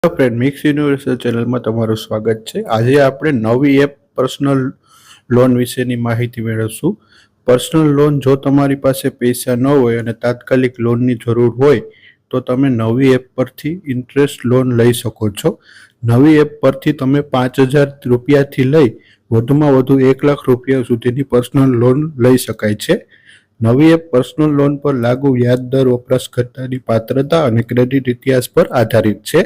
Hello friend, mix universal ચેનલમાં તમારું સ્વાગત છે। આજે આપણે નવી એપ પર્સનલ લોન વિશેની માહિતી મેળવશું। પર્સનલ લોન, જો તમારી પાસે પૈસા ન હોય અને તાત્કાલિક લોનની જરૂર હોય તો તમે નવી એપ પરથી ઇન્ટરેસ્ટ લોન લઈ શકો છો। નવી એપ પરથી તમે 5,000 રૂપિયાથી લઈ વધુમાં વધુ 1 લાખ રૂપિયા સુધીની પર્સનલ લોન લઈ શકાય છે। નવી એપ પર્સનલ લોન પર લાગુ વ્યાજ દર વપરાશકર્તાની પાત્રતા અને ક્રેડિટ ઇતિહાસ પર આધારિત છે।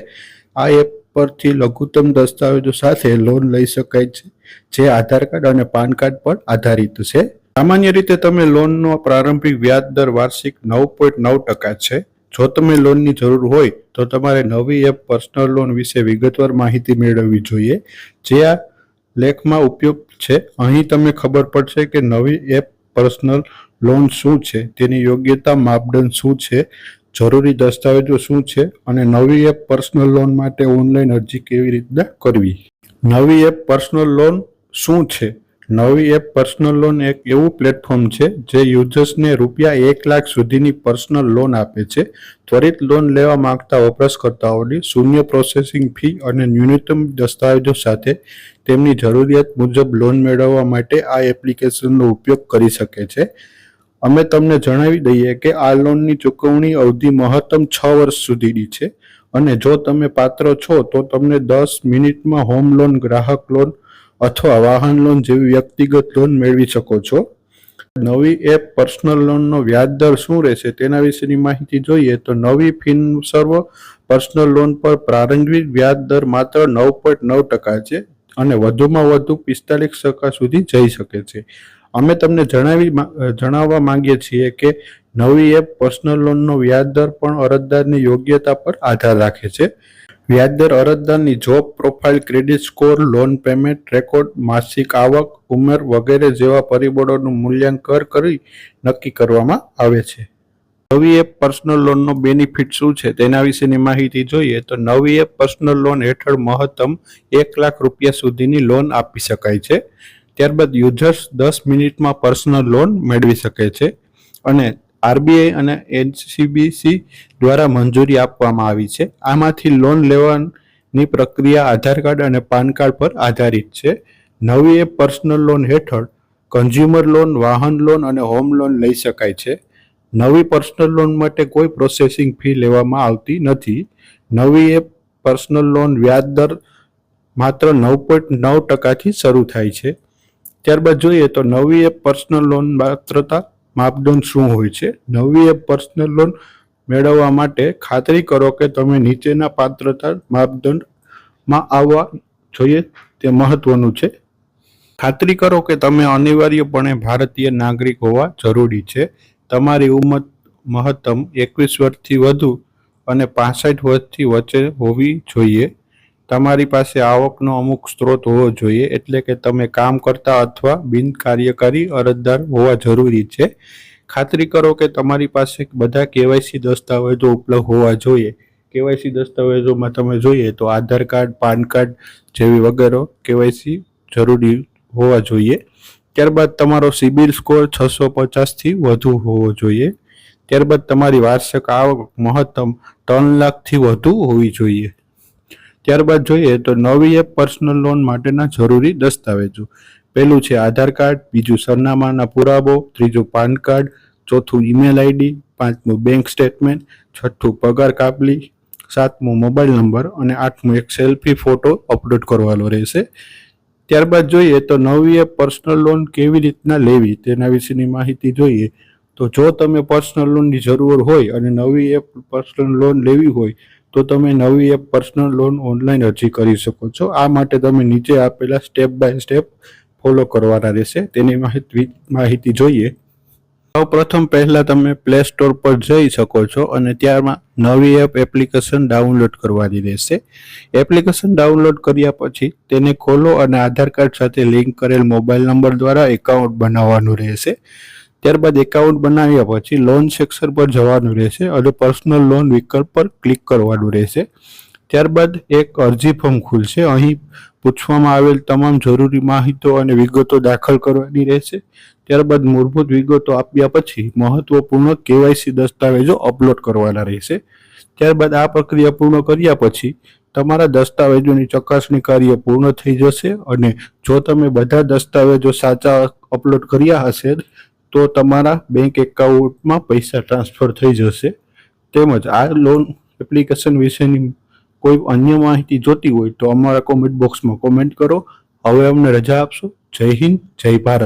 આ એપ પરથી લઘુત્તમ દસ્તાવેજો સાથે લોન લઈ શકાય છે, જે આધાર કાર્ડ અને પાન કાર્ડ પર આધારિત છે। સામાન્ય રીતે તમે લોનનો પ્રારંભિક વ્યાજ દર વાર્ષિક 9.9% છે। જો તમને લોનની જરૂર હોય તો તમારે નવી એપ પર્સનલ લોન વિશે વિગતવાર માહિતી મેળવવી જોઈએ, જે આ લેખમાં ઉપયુક્ત છે। અહીં તમને ખબર પડશે કે નવી એપ પર્સનલ લોન શું છે, તેની યોગ્યતા માપદંડ શું છે, જરૂરી દસ્તાવેજો શું છે અને નવી એપ પર્સનલ લોન માટે ઓનલાઈન અરજી કેવી રીતના કરવી। નવી એપ પર્સનલ લોન શું છે? નવી એપ પર્સનલ લોન એક એવું પ્લેટફોર્મ છે જે યુઝર્સને ₹1 લાખ સુધીની પર્સનલ લોન આપે છે। ત્વરિત લોન લેવા માંગતા વપરાશકર્તાઓને શૂન્ય પ્રોસેસિંગ ફી અને ન્યૂનતમ દસ્તાવેજો સાથે તેમની જરૂરિયાત મુજબ લોન મેળવવા માટે આ એપ્લિકેશનનો ઉપયોગ કરી શકે છે। અમે તમને જણાવી દઈએ કે આ લોનની ચૂકવણી અવધિ મહત્તમ 6 વર્ષ સુધીની છે અને જો તમે પાત્ર છો તો તમને 10 મિનિટમાં હોમ લોન, ગ્રાહક લોન અથવા વાહન લોન જેવી વ્યક્તિગત લોન મેળવી શકો છો। નવી એપ પર્સનલ લોનનો વ્યાજ દર શું રહેશે તેના વિશેની માહિતી જોઈએ તો નવી ફિનસર્વ પર્સનલ લોન પર પ્રારંભિક વ્યાજ દર માત્ર 9.9% છે અને વધુમાં વધુ 45% સુધી જઈ શકે છે। અમે તમને જણાવવા માંગીએ છીએ કે નવી એપ પર્સનલ લોનનો વ્યાજ દર પણ અરજદારની યોગ્યતા પર આધાર રાખે છે। વ્યાજદર અરજદારની job profile, credit score, loan payment record, માસિક આવક, ઉંમર વગેરે જેવા પરિબળોનું મૂલ્યાંકન કરી નક્કી કરવામાં આવે છે। નવી એપ પર્સનલ લોનનો બેનિફિટ શું છે તેના વિશેની માહિતી જોઈએ તો નવી એપ પર્સનલ લોન હેઠળ મહત્તમ 1 લાખ રૂપિયા સુધીની લોન આપી શકાય છે। ત્યારબાદ યુઝર્સ 10 મિનિટમાં પર્સનલ લોન મેળવી શકે છે અને આરબીઆઈ અને એનસીબીસી દ્વારા મંજૂરી આપવામાં આવી છે। આમાંથી લોન લેવાની પ્રક્રિયા આધાર કાર્ડ અને પાન કાર્ડ પર આધારિત છે। નવી એપ પર્સનલ લોન હેઠળ કન્ઝ્યુમર લોન, વાહન લોન અને હોમ લોન લઈ શકાય છે। નવી પર્સનલ લોન માટે કોઈ પ્રોસેસિંગ ફી લેવામાં આવતી નથી। નવી એપ પર્સનલ લોન વ્યાજ દર માત્ર 9.9%થી શરૂ થાય છે। ત્યારબાદ જોઈએ તો નવી એપ પર્સનલ લોન પાત્રતા માપદંડ શું હોય છે। નવી એપ પર્સનલ લોન મેળવવા માટે ખાતરી કરો કે તમે નીચેના પાત્રતા માપદંડમાં આવવા જોઈએ તે મહત્વનું છે। ખાતરી કરો કે તમે અનિવાર્યપણે ભારતીય નાગરિક હોવા જરૂરી છે। તમારી ઉંમર મહત્તમ 21 વર્ષથી વધુ અને 65 વર્ષથી વચ્ચે હોવી જોઈએ। તમારી પાસે આવકનો અમુક સ્ત્રોત હોવો જોઈએ, એટલે કે તમે કામ કરતા અથવા બિનકાર્યકારી અરજદાર હોવા જરૂરી છે। ખાતરી કરો કે તમારી પાસે બધા કેવાયસી દસ્તાવેજો ઉપલબ્ધ હોવા જોઈએ। કેવાયસી દસ્તાવેજોમાં તમે જોઈએ તો આધાર કાર્ડ, પાન કાર્ડ જેવી વગેરે કેવાયસી જરૂરી હોવા જોઈએ। ત્યારબાદ તમારો સિબિલ સ્કોર 650થી વધુ હોવો જોઈએ। ત્યારબાદ તમારી વાર્ષિક આવક મહત્તમ 3 લાખથી વધુ હોવી જોઈએ। ત્યારબાદ જોઈએ તો નવી એપ પર્સનલ લોન માટેના જરૂરી દસ્તાવેજો। પહેલું છે આધાર કાર્ડ, બીજું સરનામાના પુરાવો, ત્રીજું પાન કાર્ડ, ચોથું ઈમેલ આઈડી, પાંચમું બેંક સ્ટેટમેન્ટ, છઠ્ઠું પગાર કાપલી, સાતમું મોબાઈલ નંબર અને આઠમું એક સેલ્ફી ફોટો અપલોડ કરવાનો રહેશે। ત્યારબાદ જોઈએ તો નવી એપ પર્સનલ લોન કેવી રીતના લેવી તેના વિશેની માહિતી જોઈએ તો જો તમે પર્સનલ લોનની જરૂર હોય અને નવી એપ પર્સનલ લોન લેવી હોય તો તમે નવી એપ પર્સનલ લોન ઓનલાઈન અરજી કરી શકો છો। આ માટે તમે નીચે આપેલા સ્ટેપ બાય સ્ટેપ ફોલો કરવાના રહેશે। તેની માહિતી જોઈએ। સૌપ્રથમ પહેલા તમે પ્લે સ્ટોર પર જઈ શકો છો અને ત્યારમાં નવી એપ એપ્લિકેશન ડાઉનલોડ કરવાની રહેશે। એપ્લિકેશન ડાઉનલોડ કર્યા પછી તેને ખોલો અને આધાર કાર્ડ સાથે લિંક કરેલ મોબાઈલ નંબર દ્વારા એકાઉન્ટ બનાવવાનું રહેશે। ત્યારબાદ એકાઉન્ટ બનાવ્યા પછી લોન સેક્શન પર જવાનું રહેશે અને પર્સનલ લોન વિકલ્પ પર ક્લિક કરવાનું રહેશે। ત્યારબાદ એક અરજી ફોર્મ ખુલશે। અહીં પૂછવામાં આવેલ તમામ જરૂરી માહિતીઓ અને વિગતો દાખલ કરવાની રહેશે। ત્યારબાદ મૂળભૂત વિગતો આપ્યા પછી મહત્વપૂર્ણ કેવાયસી દસ્તાવેજો અપલોડ કરવાના રહેશે। ત્યારબાદ આ પ્રક્રિયા પૂર્ણ કર્યા પછી તમારા દસ્તાવેજોની ચકાસણી કાર્ય પૂર્ણ થઈ જશે અને જો તમે બધા દસ્તાવેજો સાચા અપલોડ કર્યા હશે તો તમારા બેંક એકાઉન્ટમાં પૈસા ટ્રાન્સફર થઈ જશે. તેમજ આ લોન એપ્લિકેશન વિશેની કોઈ અન્ય માહિતી જોતી હોય તો અમારા કોમેન્ટ બોક્સમાં કોમેન્ટ કરો. હવે અમને રજા આપશો. જય હિન્દ, જય ભારત.